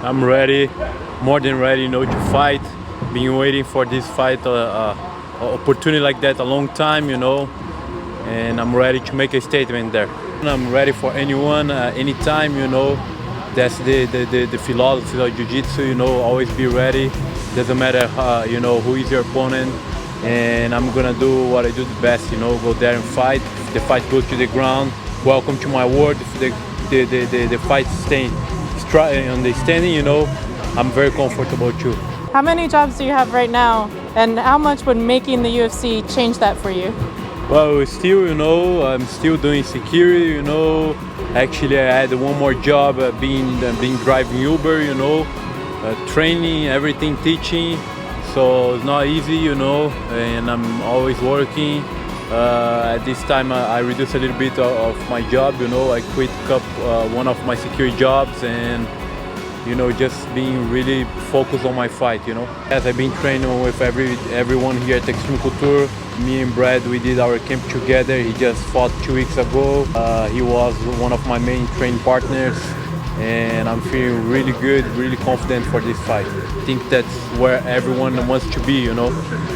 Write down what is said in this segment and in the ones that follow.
I'm ready, more than ready, to fight. Been waiting for this fight, opportunity like that a long time, and I'm ready to make a statement there. And I'm ready for anyone, anytime, That's the philosophy of Jiu-Jitsu, always be ready. Doesn't matter, who is your opponent. And I'm gonna do what I do the best, go there and fight. If the fight goes to the ground, welcome to my world. If the fight stay on the standing, I'm very comfortable too. How many jobs do you have right now, and how much would making the UFC change that for you? Well, still, I'm still doing security, Actually, I had one more job, being driving Uber, training, everything, teaching. So it's not easy, and I'm always working. At this time, I reduced a little bit of my job, I quit one of my security jobs and, just being really focused on my fight, As I've been training with everyone here at Extreme Couture. Me and Brad, we did our camp together. He just fought 2 weeks ago. He was one of my main training partners. And I'm feeling really good, really confident for this fight. I think that's where everyone wants to be,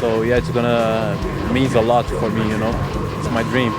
So yeah, it's gonna means a lot for me, It's my dream.